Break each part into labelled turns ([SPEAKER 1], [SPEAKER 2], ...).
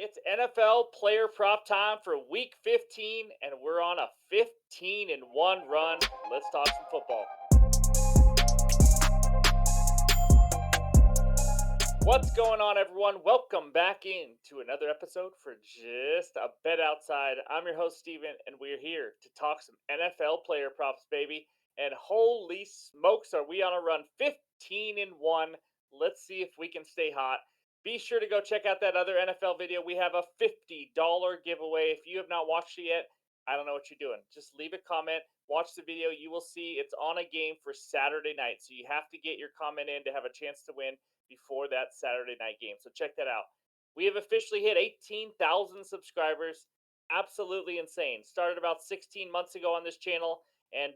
[SPEAKER 1] It's NFL player prop time for week 15, and we're on a 15-1 run. Let's talk some football. What's going on, everyone? Welcome back into another episode for Just a Bet Outside. I'm your host, Steven, and we're here to talk some NFL player props, baby. And holy smokes, are we on a run 15-1. Let's see if we can stay hot. Be sure to go check out that other NFL video. We have a $50 giveaway. If you have not watched it yet, I don't know what you're doing. Just leave a comment, watch the video. You will see it's on a game for Saturday night. So you have to get your comment in to have a chance to win before that Saturday night game. So check that out. We have officially hit 18,000 subscribers. Absolutely insane. Started about 16 months ago on this channel, and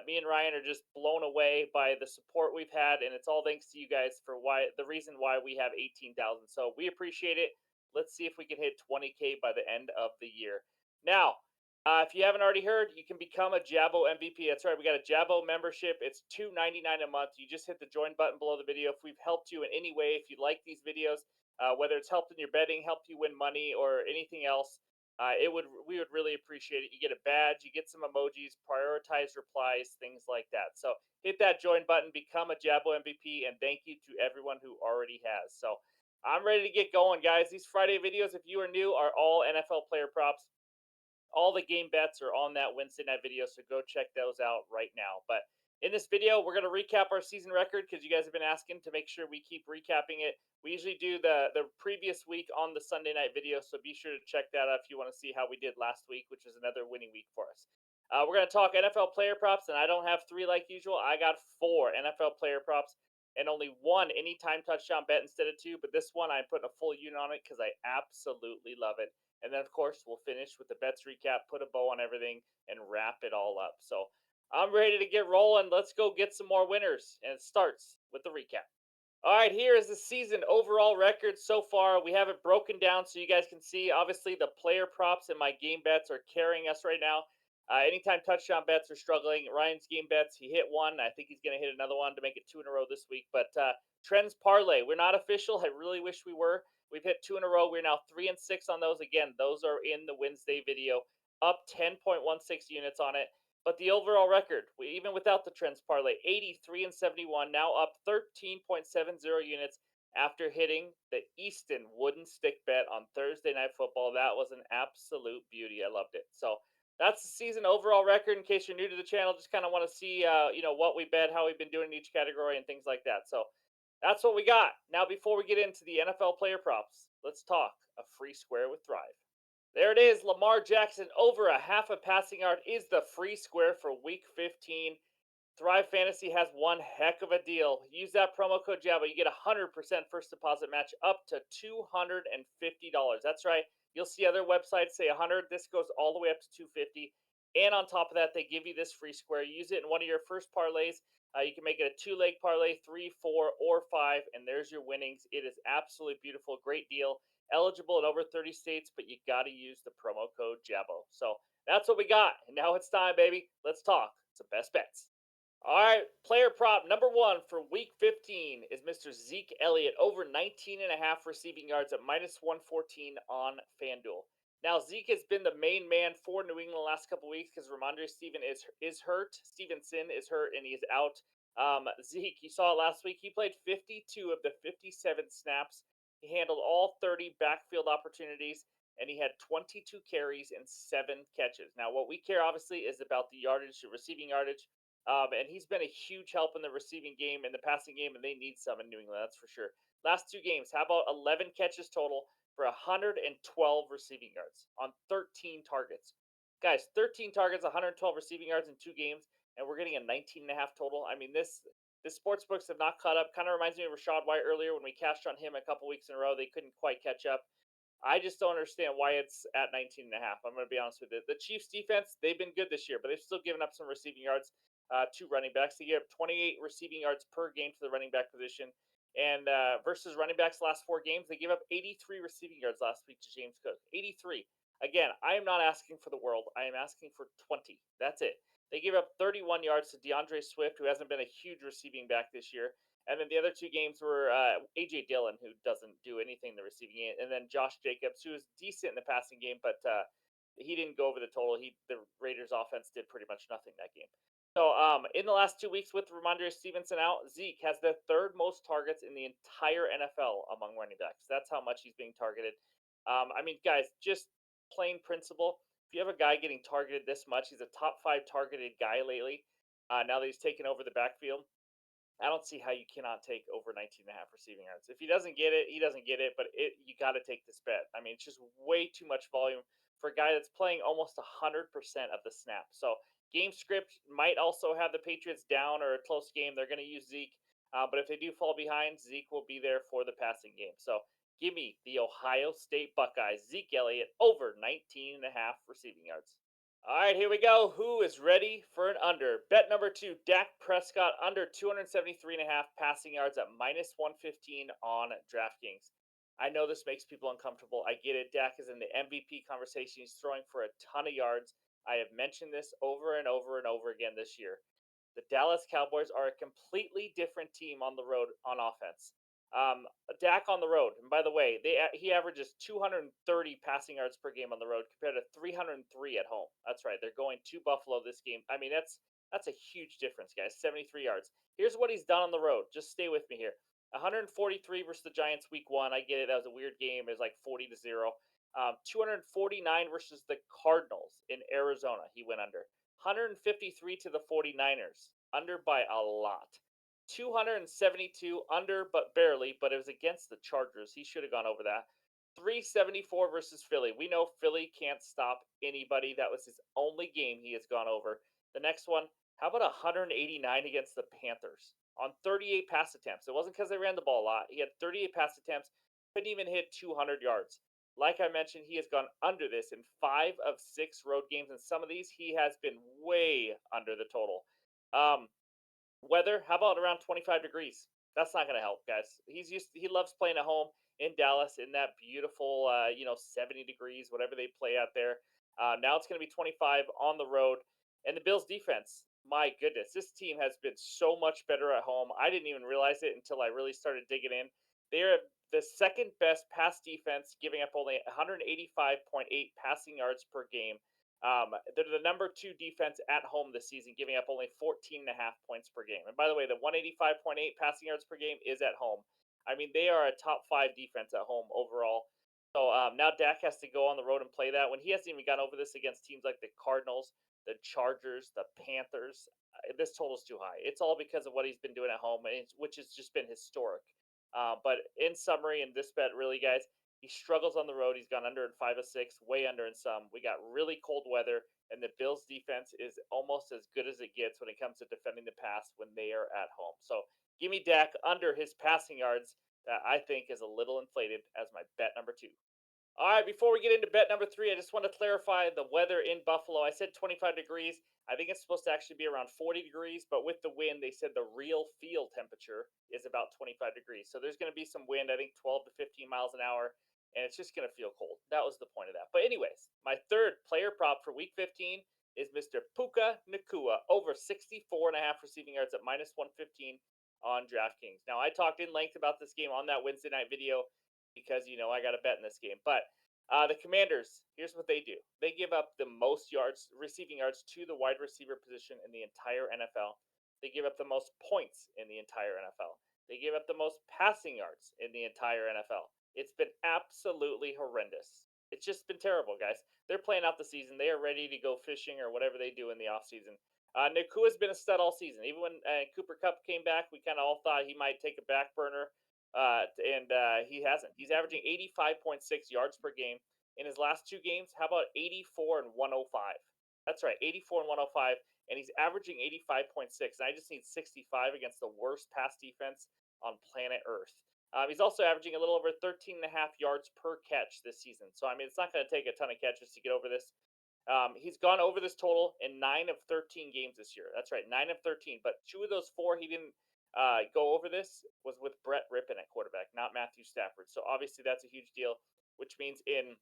[SPEAKER 1] me and Ryan are just blown away by the support we've had, and it's all thanks to you guys for the reason why we have 18,000. So we appreciate it. Let's see if we can hit 20K by the end of the year. Now, if you haven't already heard, you can become a Jabo MVP. That's right, we got a Jabo membership. It's $2.99 a month. You just hit the join button below the video. If we've helped you in any way, if you like these videos, whether it's helped in your betting, helped you win money, or anything else, we would really appreciate it. You get a badge, you get some emojis, prioritize replies, things like that. So hit that join button, become a Jabo MVP, and thank you to everyone who already has. So I'm ready to get going, guys. These Friday videos, if you are new, are all NFL player props. All the game bets are on that Wednesday night video, so go check those out right now. But in this video, we're going to recap our season record because you guys have been asking to make sure we keep recapping it. We usually do the previous week on the Sunday night video, so be sure to check that out if you want to see how we did last week, which was another winning week for us. We're going to talk NFL player props, and I don't have three like usual. I got four NFL player props and only one anytime touchdown bet instead of two, but this one I'm putting a full unit on it because I absolutely love it. And then, of course, we'll finish with the bets recap, put a bow on everything, and wrap it all up. So I'm ready to get rolling. Let's go get some more winners. And it starts with the recap. All right, here is the season overall record so far. We have it broken down so you guys can see. Obviously, the player props and my game bets are carrying us right now. Anytime touchdown bets are struggling. Ryan's game bets, he hit one. I think he's going to hit another one to make it two in a row this week. But Trends Parlay, we're not official. I really wish we were. We've hit two in a row. We're now 3-6 on those. Again, those are in the Wednesday video. Up 10.16 units on it. But the overall record, even without the Trends Parlay, 83-71, now up 13.70 units after hitting the Easton wooden stick bet on Thursday Night Football. That was an absolute beauty. I loved it. So that's the season overall record. In case you're new to the channel, just kind of want to see, what we bet, how we've been doing in each category, and things like that. So that's what we got. Now, before we get into the NFL player props, let's talk a free square with Thrive. There it is. Lamar Jackson over a half a passing yard is the free square for week 15. Thrive Fantasy has one heck of a deal. Use that promo code JABO. You get a 100% first deposit match up to $250. That's right. You'll see other websites say 100. This goes all the way up to 250. And on top of that, they give you this free square. Use it in one of your first parlays. You can make it a two-leg parlay, 3, 4, or 5, and there's your winnings. It is absolutely beautiful. Great deal. Eligible in over 30 states, but you got to use the promo code JABO. So that's what we got. And now it's time, baby. Let's talk some best bets. All right, player prop number one for week 15 is Mr. Zeke Elliott, over 19.5 receiving yards at minus 114 on FanDuel. Now, Zeke has been the main man for New England the last couple weeks because Ramondre Stevenson is hurt, and he is out. Zeke, you saw it last week. He played 52 of the 57 snaps. He handled all 30 backfield opportunities, and he had 22 carries and 7 catches. Now, what we care, obviously, is about the yardage, the receiving yardage. And he's been a huge help in the receiving game and the passing game, and they need some in New England, that's for sure. Last two games, how about 11 catches total for 112 receiving yards on 13 targets? Guys, 13 targets, 112 receiving yards in 2 games, and we're getting a 19.5 total. I mean, this sports books have not caught up. Kind of reminds me of Rashad White earlier when we cashed on him a couple weeks in a row. They couldn't quite catch up. I just don't understand why it's at 19.5. I'm going to be honest with you. The Chiefs defense, they've been good this year, but they've still given up some receiving yards to running backs. They give up 28 receiving yards per game to the running back position. And versus running backs last 4 games, they gave up 83 receiving yards last week to James Cook. 83. Again, I am not asking for the world. I am asking for 20. That's it. They gave up 31 yards to DeAndre Swift, who hasn't been a huge receiving back this year. And then the other two games were AJ Dillon, who doesn't do anything in the receiving game, and then Josh Jacobs, who was decent in the passing game, but he didn't go over the total. The Raiders offense did pretty much nothing that game. So in the last 2 weeks with Ramondre Stevenson out, Zeke has the third most targets in the entire NFL among running backs. That's how much he's being targeted. I mean, guys, just plain principle. If you have a guy getting targeted this much, he's a top 5 targeted guy lately. Now that he's taken over the backfield, I don't see how you cannot take over 19 and a half receiving yards. If he doesn't get it, he doesn't get it, but you got to take this bet. I mean, it's just way too much volume for a guy that's playing almost 100% of the snap. So, game script might also have the Patriots down or a close game. They're going to use Zeke. But if they do fall behind, Zeke will be there for the passing game. So, give me the Ohio State Buckeyes, Zeke Elliott, over 19 and a half receiving yards. All right, here we go. Who is ready for an under? Bet number 2, Dak Prescott under 273 and a half passing yards at minus 115 on DraftKings. I know this makes people uncomfortable. I get it. Dak is in the MVP conversation. He's throwing for a ton of yards. I have mentioned this over and over and over again this year. The Dallas Cowboys are a completely different team on the road on offense. Dak on the road, and by the way, he averages 230 passing yards per game on the road compared to 303 at home. That's right, they're going to Buffalo this game. I mean, that's a huge difference, guys. 73 yards. Here's what he's done on the road. Just stay with me here. 143 versus the Giants week 1. I get it. That was a weird game. It was like 40-0. 249 versus the Cardinals in Arizona. He went under. 153 to the 49ers. Under by a lot. 272 under, but barely, but it was against the Chargers. He should have gone over that. 374 versus Philly. We know Philly can't stop anybody. That was his only game he has gone over. The next one, how about 189 against the Panthers on 38 pass attempts? It wasn't because they ran the ball a lot. He had 38 pass attempts, couldn't even hit 200 yards. Like I mentioned, he has gone under this in 5 of 6 road games, and some of these he has been way under the total. Weather, how about around 25 degrees? That's not going to help, guys. He loves playing at home in Dallas in that beautiful 70 degrees, whatever they play out there. Now it's going to be 25 on the road. And the Bills defense, my goodness, this team has been so much better at home. I didn't even realize it until I really started digging in. They're the second best pass defense, giving up only 185.8 passing yards per game. They're the number 2 defense at home this season, giving up only 14 and a half points per game. And by the way, the 185.8 passing yards per game is at home. I mean, they are a top 5 defense at home overall. So now Dak has to go on the road and play that when he hasn't even gone over this against teams like the Cardinals, the Chargers, the Panthers. This total's too high. It's all because of what he's been doing at home, which has just been historic. But in summary, in this bet, really, guys, he struggles on the road. He's gone under in 5 of 6, way under in some. We got really cold weather, and the Bills' defense is almost as good as it gets when it comes to defending the pass when they are at home. So give me Dak under his passing yards. That I think is a little inflated as my bet number 2. All right, before we get into bet number 3, I just want to clarify the weather in Buffalo. I said 25 degrees. I think it's supposed to actually be around 40 degrees, but with the wind, they said the real field temperature is about 25 degrees. So there's going to be some wind, I think 12 to 15 miles an hour, and it's just going to feel cold. That was the point of that. But anyways, my third player prop for week 15 is Mr. Puka Nacua, over 64 and a half receiving yards at minus 115 on DraftKings. Now, I talked in length about this game on that Wednesday night video because, I got a bet in this game. But the Commanders, here's what they do. They give up the most yards, receiving yards, to the wide receiver position in the entire NFL. They give up the most points in the entire NFL. They give up the most passing yards in the entire NFL. It's been absolutely horrendous. It's just been terrible, guys. They're playing out the season. They are ready to go fishing or whatever they do in the offseason. Nakua's been a stud all season. Even when Cooper Kupp came back, we kind of all thought he might take a back burner, and he hasn't. He's averaging 85.6 yards per game. In his last 2 games, how about 84 and 105? That's right, 84 and 105, and he's averaging 85.6. And I just need 65 against the worst pass defense on planet Earth. He's also averaging a little over 13 and a half yards per catch this season. So, I mean, it's not going to take a ton of catches to get over this. He's gone over this total in 9 of 13 games this year. That's right, 9 of 13. But 2 of those 4 he didn't go over this was with Brett Rippon at quarterback, not Matthew Stafford. So obviously that's a huge deal, which means in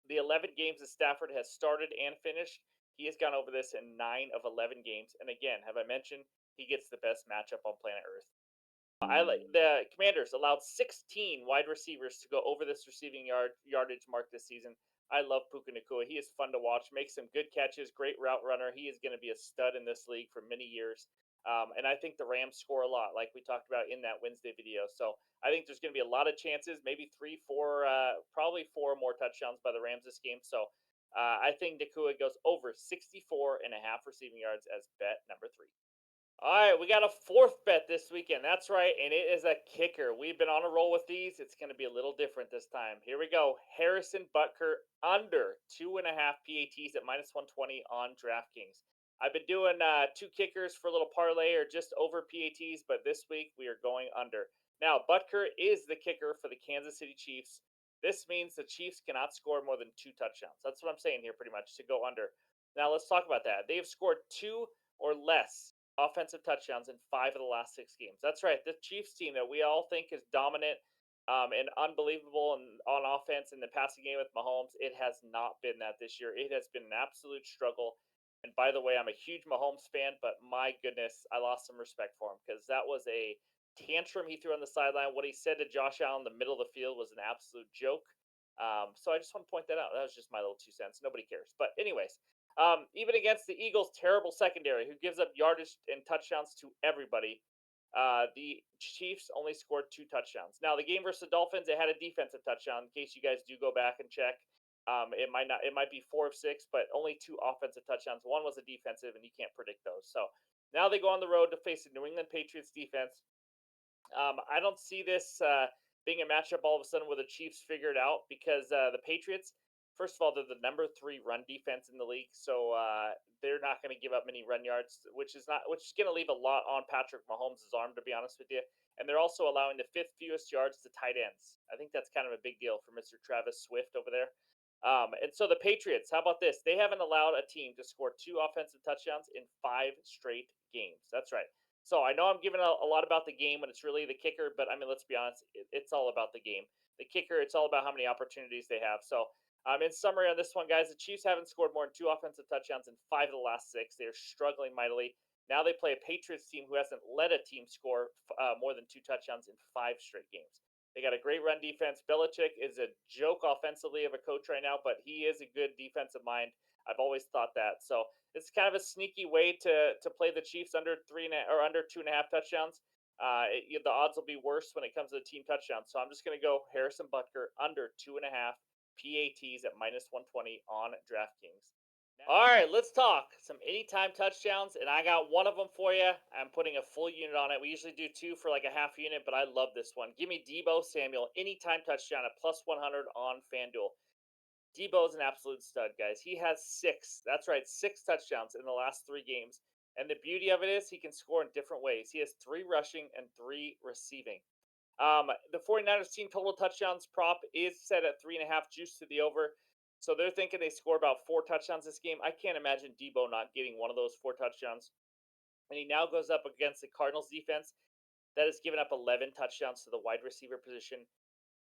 [SPEAKER 1] the 11 games that Stafford has started and finished, he has gone over this in 9 of 11 games. And again, have I mentioned he gets the best matchup on planet Earth? I like the Commanders allowed 16 wide receivers to go over this receiving yardage mark this season. I love Puka Nakua. He is fun to watch, makes some good catches, great route runner. He is going to be a stud in this league for many years. And I think the Rams score a lot, like we talked about in that Wednesday video. So I think there's going to be a lot of chances, maybe three, four, probably four more touchdowns by the Rams this game. So I think Nakua goes over 64 and a half receiving yards as bet number three. All right, we got a fourth bet this weekend. That's right, and it is a kicker. We've been on a roll with these. It's going to be a little different this time. Here we go. Harrison Butker under 2.5 PATs at minus 120 on DraftKings. I've been doing two kickers for a little parlay or just over PATs, but this week we are going under. Now, Butker is the kicker for the Kansas City Chiefs. This means the Chiefs cannot score more than two touchdowns. That's what I'm saying here, pretty much, to go under. Now, let's talk about that. They have scored two or less offensive touchdowns in five of the last six games. That's right. The Chiefs team that we all think is dominant and unbelievable on offense in the passing game with Mahomes, it has not been that this year. It has been an absolute struggle. And by the way, I'm a huge Mahomes fan, but my goodness, I lost some respect for him because that was a tantrum he threw on the sideline. What he said to Josh Allen in the middle of the field was an absolute joke. So I just want to point that out. That was just my little 2 cents. Nobody cares. But anyways, even against the Eagles' terrible secondary, who gives up yardage and touchdowns to everybody, the Chiefs only scored two touchdowns. Now, the game versus the Dolphins, they had a defensive touchdown. In case you guys do go back and check, it might not. It might be 4 of 6, but only two offensive touchdowns. One was a defensive, and you can't predict those. So now they go on the road to face the New England Patriots defense. I don't see this being a matchup all of a sudden where the Chiefs figure it out because the Patriots, first of all, they're the number three run defense in the league, so they're not going to give up many run yards, which is going to leave a lot on Patrick Mahomes' arm, to be honest with you. And they're also allowing the fifth fewest yards to tight ends. I think that's kind of a big deal for Mr. Travis Swift over there. And so the Patriots, how about this? They haven't allowed a team to score two offensive touchdowns in five straight games. That's right. So I know I'm giving a lot about the game when it's really the kicker, but I mean, let's be honest, it's all about the game. The kicker, it's all about how many opportunities they have. So, in summary on this one, guys, the Chiefs haven't scored more than two offensive touchdowns in five of the last six. They are struggling mightily. Now they play a Patriots team who hasn't let a team score more than two touchdowns in five straight games. They got a great run defense. Belichick is a joke offensively of a coach right now, but he is a good defensive mind. I've always thought that. So it's kind of a sneaky way to play the Chiefs under or under 2.5 touchdowns. The odds will be worse when it comes to the team touchdowns. So I'm just going to go Harrison Butker under 2.5 PATs at minus 120 on DraftKings. All right, let's talk some anytime touchdowns, and I got one of them for you. I'm putting a full unit on it. We usually do two for like a half unit, but I love this one. Give me Deebo Samuel anytime touchdown at plus 100 on FanDuel. Debo's an absolute stud, guys. He has six. That's right, six touchdowns in the last three games. And the beauty of it is he can score in different ways. He has three rushing and three receiving. The 49ers team total touchdowns prop is set at 3.5 juice to the over. So they're thinking they score about four touchdowns this game. I can't imagine Debo not getting one of those four touchdowns. And he now goes up against the Cardinals defense that has given up 11 touchdowns to the wide receiver position.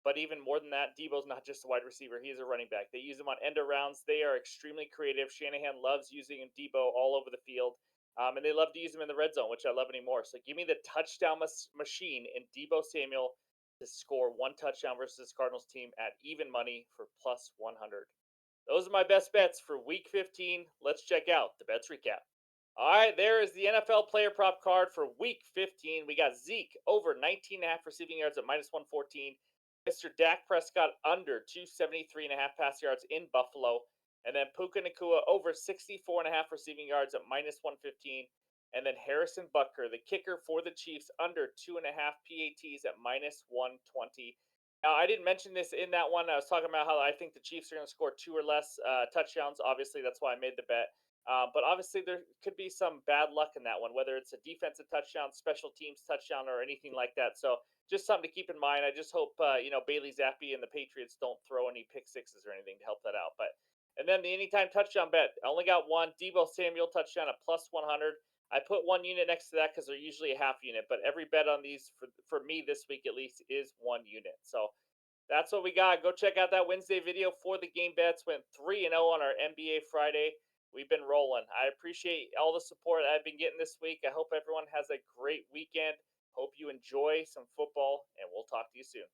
[SPEAKER 1] But even more than that, Debo's not just a wide receiver; he is a running back. They use him on end arounds. They are extremely creative. Shanahan loves using Debo all over the field, and they love to use him in the red zone, which I love anymore. So give me the touchdown machine in Debo Samuel to score one touchdown versus this Cardinals team at even money for plus 100. Those are my best bets for Week 15. Let's check out the bets recap. All right, there is the NFL player prop card for Week 15. We got Zeke over 19.5 receiving yards at minus 114. Mr. Dak Prescott under 273.5 pass yards in Buffalo. And then Puka Nakua over 64.5 receiving yards at minus 115. And then Harrison Butker, the kicker for the Chiefs, under 2.5 PATs at minus 120. Now, I didn't mention this in that one. I was talking about how I think the Chiefs are going to score two or less touchdowns. Obviously, that's why I made the bet. But obviously, there could be some bad luck in that one, whether it's a defensive touchdown, special teams touchdown, or anything like that. So just something to keep in mind. I just hope Bailey Zappi and the Patriots don't throw any pick sixes or anything to help that out. And then the anytime touchdown bet, I only got one. Deebo Samuel touchdown at plus 100. I put one unit next to that because they're usually a half unit. But every bet on these for me this week at least is one unit. So that's what we got. Go check out that Wednesday video for the game bets. Went 3-0 on our NBA Friday. We've been rolling. I appreciate all the support I've been getting this week. I hope everyone has a great weekend. Hope you enjoy some football, and we'll talk to you soon.